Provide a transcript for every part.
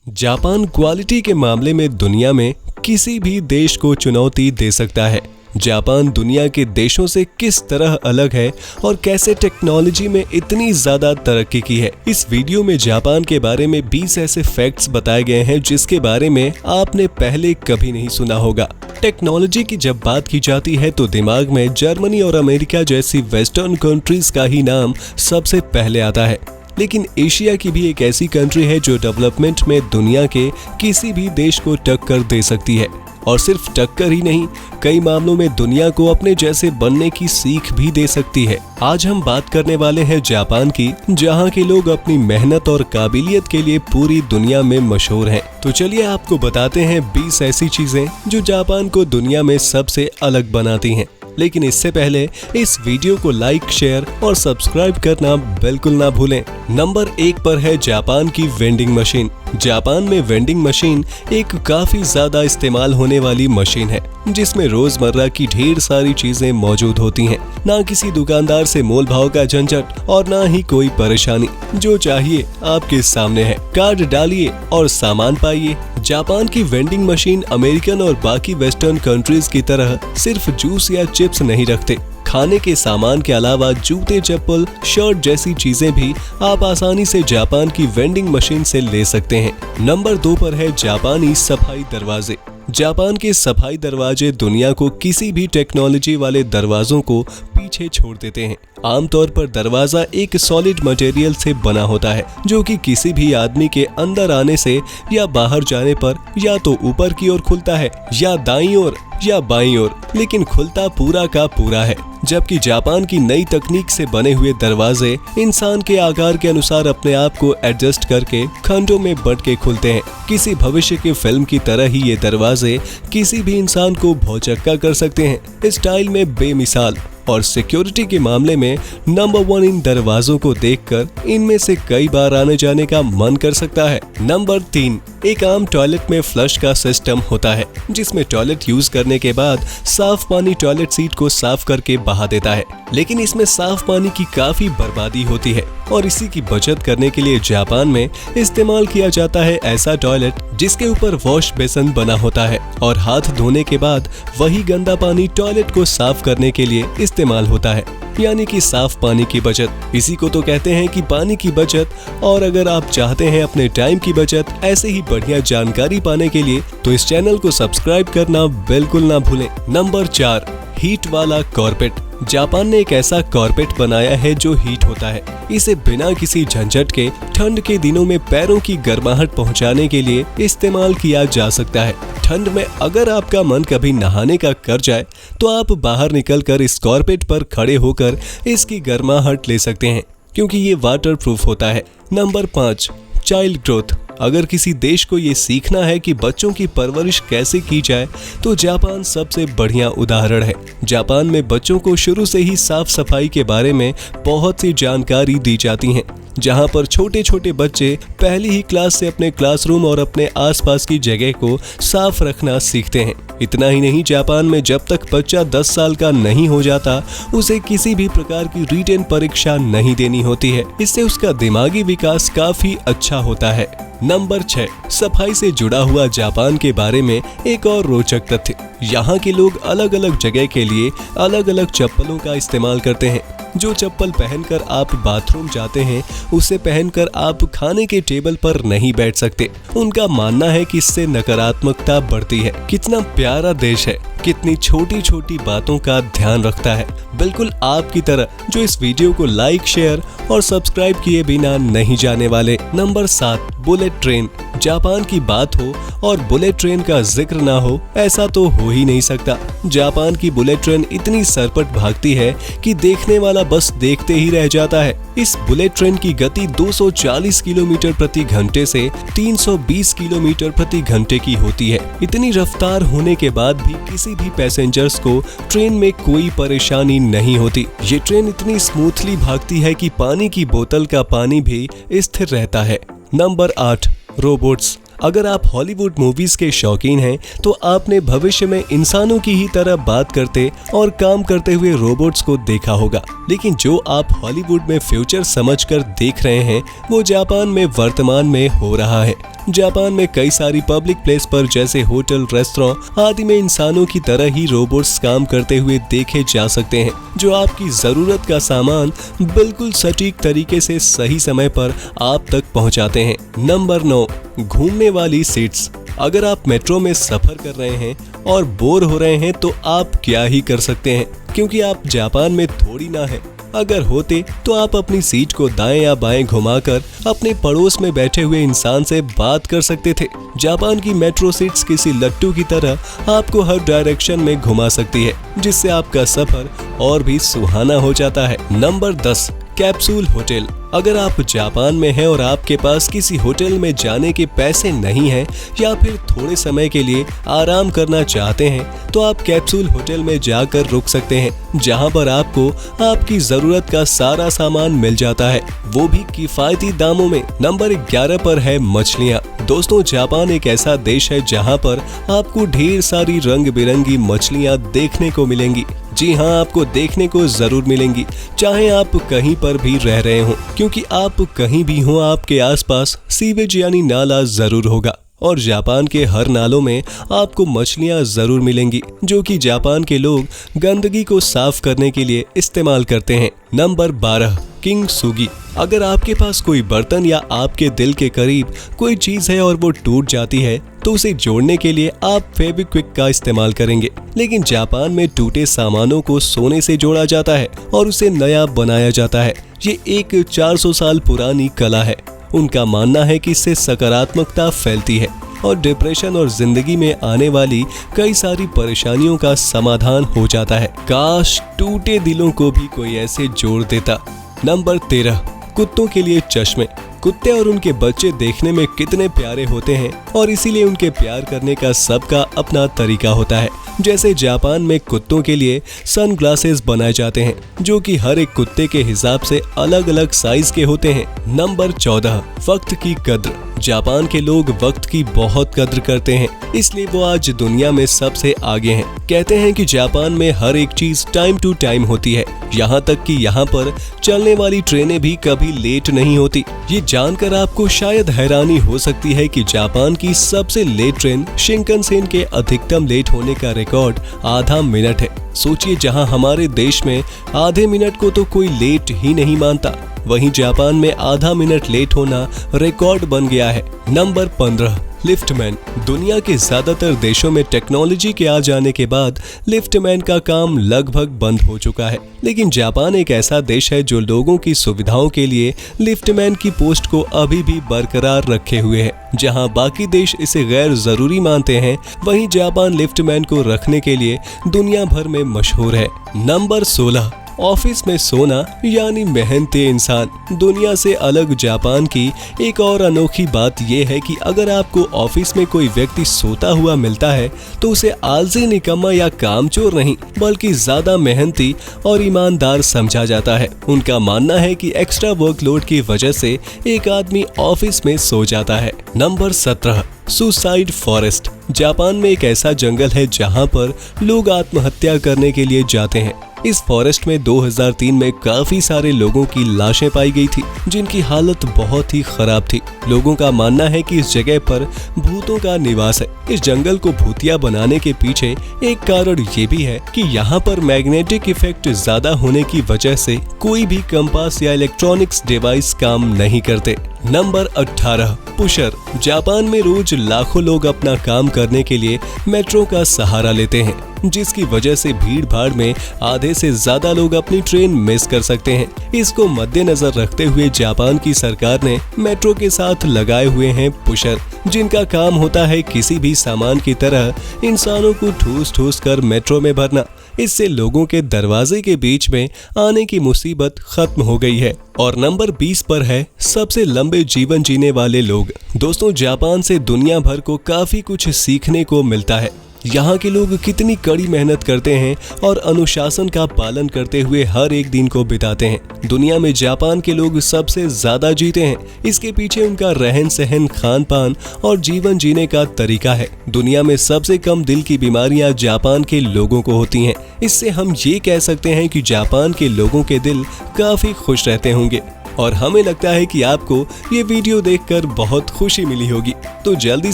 Japan quality के मामले में दुनिया में किसी भी देश को चुनौती दे सकता है। जापान दुनिया के देशों से किस तरह अलग है और कैसे टेक्नोलॉजी में इतनी ज्यादा तरक्की की है। इस वीडियो में जापान के बारे में 20 ऐसे फैक्ट्स बताए गए हैं जिसके बारे में आपने पहले कभी नहीं सुना होगा। टेक्नोलॉजी की जब बात की जाती है तो दिमाग में जर्मनी और अमेरिका जैसी वेस्टर्न कंट्रीज का ही नाम सबसे पहले आता है, लेकिन एशिया की भी एक ऐसी कंट्री है जो डेवलपमेंट में दुनिया के किसी भी देश को टक्कर दे सकती है। और सिर्फ टक्कर ही नहीं, कई मामलों में दुनिया को अपने जैसे बनने की सीख भी दे सकती है। आज हम बात करने वाले हैं जापान की, जहां के लोग अपनी मेहनत और काबिलियत के लिए पूरी दुनिया में मशहूर हैं। तो चलिए आपको बताते हैं 20 ऐसी चीजें जो जापान को दुनिया में सबसे अलग बनाती हैं। लेकिन इससे पहले इस वीडियो को लाइक, शेयर और सब्सक्राइब करना बिल्कुल ना भूलें। नंबर 1 पर है जापान की वेंडिंग मशीन। जापान में वेंडिंग मशीन एक काफी ज्यादा इस्तेमाल होने वाली मशीन है, जिसमें रोजमर्रा की ढेर सारी चीजें मौजूद होती हैं। ना किसी दुकानदार से मोल भाव का झंझट और ना ही कोई परेशानी, जो चाहिए आपके सामने है। कार्ड डालिए और सामान पाइए। जापान की वेंडिंग मशीन अमेरिकन और बाकी वेस्टर्न कंट्रीज की तरह सिर्फ जूस या चिप्स नहीं रखते। खाने के सामान के अलावा जूते, चप्पल, शर्ट जैसी चीजें भी आप आसानी से जापान की वेंडिंग मशीन से ले सकते हैं। नंबर 2 पर है जापानी सफाई दरवाजे। जापान के सफाई दरवाजे दुनिया को किसी भी टेक्नोलॉजी वाले दरवाजों को पीछे छोड़ देते हैं। आमतौर पर दरवाजा एक सॉलिड मटेरियल से बना होता है, जो कि किसी भी आदमी के अंदर आने से या बाहर जाने पर या तो ऊपर की ओर खुलता है या दाईं ओर या बाईं ओर, लेकिन खुलता पूरा का पूरा है। जबकि जापान की नई तकनीक से बने हुए दरवाजे इंसान के आकार के अनुसार अपने आप को एडजस्ट करके खंडों में बंट के खुलते हैं। किसी भविष्य के फिल्म की तरह ही ये दरवाजे किसी भी इंसान को भौचक्का कर सकते हैं। स्टाइल में बेमिसाल और सिक्योरिटी के मामले में नंबर 1 इन दरवाजों को देखकर इनमें से कई बार आने जाने का मन कर सकता है। नंबर 3, एक आम टॉयलेट में फ्लश का सिस्टम होता है, जिसमें टॉयलेट यूज करने के बाद साफ पानी टॉयलेट सीट को साफ करके बहा देता है। लेकिन इसमें साफ पानी की काफी बर्बादी होती है और इसी की बचत करने के लिए जापान में इस्तेमाल किया जाता है ऐसा टॉयलेट जिसके ऊपर वॉश बेसिन बना होता है और हाथ धोने के बाद वही गंदा पानी टॉयलेट को साफ करने के लिए इस्तेमाल होता है, यानी कि साफ पानी की बचत। इसी को तो कहते हैं कि पानी की बचत। और अगर आप चाहते हैं अपने टाइम की बचत ऐसे ही बढ़िया जानकारी पाने के लिए, तो इस चैनल को सब्सक्राइब करना बिल्कुल ना भूलें। नंबर 4, हीट वाला कारपेट। जापान ने एक ऐसा कारपेट बनाया है जो हीट होता है। इसे बिना किसी झंझट के ठंड के दिनों में पैरों की गर्माहट पहुंचाने के लिए इस्तेमाल किया जा सकता है। ठंड में अगर आपका मन कभी नहाने का कर जाए तो आप बाहर निकलकर इस कारपेट पर खड़े होकर इसकी गर्माहट ले सकते हैं, क्योंकि ये वाटर प्रूफ होता है। Number 5, child growth. अगर किसी देश को ये सीखना है कि बच्चों की परवरिश कैसे की जाए, तो जापान सबसे बढ़िया उदाहरण है। जापान में बच्चों को शुरू से ही साफ सफाई के बारे में बहुत सी जानकारी दी जाती हैं, जहां पर छोटे छोटे बच्चे पहली ही क्लास से अपने क्लासरूम और अपने आसपास की जगह को साफ रखना सीखते हैं। इतना ही नहीं, जापान में जब तक बच्चा 10 साल का नहीं हो जाता, उसे किसी भी प्रकार की रिटेन परीक्षा नहीं देनी होती है। इससे उसका दिमागी विकास काफी अच्छा होता है। नंबर 6, सफाई से जुड़ा हुआ जापान के बारे में एक और रोचक तथ्य। यहाँ के लोग अलग अलग जगह के लिए अलग अलग चप्पलों का इस्तेमाल करते हैं। जो चप्पल पहनकर आप बाथरूम जाते हैं, उसे पहनकर आप खाने के टेबल पर नहीं बैठ सकते। उनका मानना है कि इससे नकारात्मकता बढ़ती है। कितना प्यारा देश है, कितनी छोटी छोटी बातों का ध्यान रखता है, बिल्कुल आपकी तरह, जो इस वीडियो को लाइक, शेयर और सब्सक्राइब किए बिना नहीं जाने वाले। Number 7, bullet train. जापान की बात हो और बुलेट ट्रेन का जिक्र ना हो, ऐसा तो हो ही नहीं सकता। जापान की बुलेट ट्रेन इतनी सरपट भागती है कि देखने वाला बस देखते ही रह जाता है। इस बुलेट ट्रेन की गति 240 किलोमीटर प्रति घंटे से 320 किलोमीटर प्रति घंटे की होती है। इतनी रफ्तार होने के बाद भी किसी भी पैसेंजर्स को ट्रेन में कोई परेशानी नहीं होती। ये ट्रेन इतनी स्मूथली भागती है कि पानी की बोतल का पानी भी स्थिर रहता है। Number 8, robots. अगर आप हॉलीवुड मूवीज के शौकीन हैं तो आपने भविष्य में इंसानों की ही तरह बात करते और काम करते हुए रोबोट्स को देखा होगा, लेकिन जो आप हॉलीवुड में फ्यूचर समझकर देख रहे हैं वो जापान में वर्तमान में हो रहा है। जापान में कई सारी पब्लिक प्लेस पर जैसे होटल, रेस्टोरेंट आदि में इंसानों की तरह ही रोबोट्स काम करते हुए देखे जा सकते हैं, जो आपकी जरूरत का सामान बिल्कुल सटीक तरीके से सही समय पर आप तक पहुंचाते हैं। नंबर 9, घूमने वाली सीट्स। अगर आप मेट्रो में सफर कर रहे हैं और बोर हो रहे हैं तो आप क्या ही कर सकते हैं, क्योंकि आप जापान में थोड़ी ना है। अगर होते तो आप अपनी सीट को दाएं या बाएं घुमाकर अपने पड़ोस में बैठे हुए इंसान से बात कर सकते थे। जापान की मेट्रो सीट्स किसी लट्टू की तरह आपको हर डायरेक्शन में घुमा सकती है, जिससे आपका सफर और भी सुहाना हो जाता है। Number 10, capsule hotel. अगर आप जापान में हैं और आपके पास किसी होटल में जाने के पैसे नहीं हैं या फिर थोड़े समय के लिए आराम करना चाहते हैं तो आप कैप्सूल होटल में जाकर रुक सकते हैं, जहां पर आपको आपकी जरूरत का सारा सामान मिल जाता है, वो भी किफायती दामों में। नंबर 11 पर है मछलियाँ। दोस्तों, जापान एक ऐसा देश है जहां पर आपको ढेर सारी रंग बिरंगी मछलियाँ देखने को मिलेंगी। जी हाँ, आपको देखने को जरूर मिलेंगी, चाहे आप कहीं पर भी रह रहे हो, क्योंकि आप कहीं भी हो आपके आसपास सीवेज यानी नाला जरूर होगा और जापान के हर नालों में आपको मछलियां जरूर मिलेंगी, जो कि जापान के लोग गंदगी को साफ करने के लिए इस्तेमाल करते हैं। Number 12, king Swiggy. अगर आपके पास कोई बर्तन या आपके दिल के करीब कोई चीज है और वो टूट जाती है तो उसे जोड़ने के लिए आप फेविक्विक का इस्तेमाल करेंगे, लेकिन जापान में टूटे सामानों को सोने से जोड़ा जाता है और उसे नया बनाया जाता है। ये एक 400 साल पुरानी कला है। उनका मानना है कि इससे सकारात्मकता फैलती है और डिप्रेशन और जिंदगी में आने वाली कई सारी परेशानियों का समाधान हो जाता है। काश टूटे दिलों को भी कोई ऐसे जोड़ देता। नंबर 13, कुत्तों के लिए चश्मे। कुत्ते और उनके बच्चे देखने में कितने प्यारे होते हैं और इसीलिए उनके प्यार करने का सबका अपना तरीका होता है। जैसे जापान में कुत्तों के लिए सनग्लासेस बनाए जाते हैं, जो कि हर एक कुत्ते के हिसाब से अलग अलग साइज के होते हैं। नंबर 14, वक्त की कद्र। जापान के लोग वक्त की बहुत कद्र करते हैं, इसलिए वो आज दुनिया में सबसे आगे हैं। कहते हैं कि जापान में हर एक चीज टाइम टू टाइम होती है, यहाँ तक कि यहाँ पर चलने वाली ट्रेनें भी कभी लेट नहीं होती। ये जानकर आपको शायद हैरानी हो सकती है कि जापान की सबसे लेट ट्रेन शिंकनसेन के अधिकतम लेट होने का रिकॉर्ड आधा मिनट है। सोचिए, जहां हमारे देश में आधे मिनट को तो कोई लेट ही नहीं मानता, वहीं जापान में आधा मिनट लेट होना रिकॉर्ड बन गया है। Number 15, liftman. दुनिया के ज्यादातर देशों में टेक्नोलॉजी के आ जाने के बाद लिफ्टमैन का काम लगभग बंद हो चुका है, लेकिन जापान एक ऐसा देश है जो लोगों की सुविधाओं के लिए लिफ्टमैन की पोस्ट को अभी भी बरकरार रखे हुए है। जहां बाकी देश इसे गैर जरूरी मानते हैं, वहीं जापान लिफ्टमैन को रखने के लिए दुनिया भर में मशहूर है। नंबर 16, ऑफिस में सोना यानी मेहनती इंसान। दुनिया से अलग जापान की एक और अनोखी बात यह है कि अगर आपको ऑफिस में कोई व्यक्ति सोता हुआ मिलता है तो उसे आलसी, निकम्मा या कामचोर नहीं बल्कि ज्यादा मेहनती और ईमानदार समझा जाता है। उनका मानना है कि एक्स्ट्रा वर्कलोड की वजह से एक आदमी ऑफिस में सो जाता है। Number 17, suicide forest. जापान में एक ऐसा जंगल है जहां पर लोग आत्महत्या करने के लिए जाते हैं। इस फॉरेस्ट में 2003 में काफी सारे लोगों की लाशें पाई गई थी, जिनकी हालत बहुत ही खराब थी। लोगों का मानना है कि इस जगह पर भूतों का निवास है। इस जंगल को भूतिया बनाने के पीछे एक कारण ये भी है कि यहाँ पर मैग्नेटिक इफेक्ट ज्यादा होने की वजह से कोई भी कंपास या इलेक्ट्रॉनिक्स डिवाइस काम नहीं करते। Number 18, pusher. जापान में रोज लाखों लोग अपना काम करने के लिए मेट्रो का सहारा लेते हैं, जिसकी वजह से भीड़ भाड़ में आधे से ज्यादा लोग अपनी ट्रेन मिस कर सकते हैं। इसको मद्देनजर रखते हुए जापान की सरकार ने मेट्रो के साथ लगाए हुए हैं पुशर, जिनका काम होता है किसी भी सामान की तरह इंसानों को ठूस ठूस कर मेट्रो में भरना। इससे लोगों के दरवाजे के बीच में आने की मुसीबत खत्म हो गई है। और नंबर 20 पर है सबसे लंबे जीवन जीने वाले लोग। दोस्तों, जापान से दुनिया भर को काफी कुछ सीखने को मिलता है। यहाँ के लोग कितनी कड़ी मेहनत करते हैं और अनुशासन का पालन करते हुए हर एक दिन को बिताते हैं। दुनिया में जापान के लोग सबसे ज्यादा जीते हैं। इसके पीछे उनका रहन सहन, खान पान और जीवन जीने का तरीका है। दुनिया में सबसे कम दिल की बीमारियां जापान के लोगों को होती हैं। इससे हम ये कह सकते हैं कि जापान के लोगों के दिल काफी खुश रहते होंगे। और हमें लगता है कि आपको ये वीडियो देखकर बहुत खुशी मिली होगी। तो जल्दी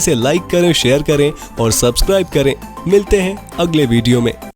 से लाइक करें, शेयर करें और सब्सक्राइब करें। मिलते हैं अगले वीडियो में।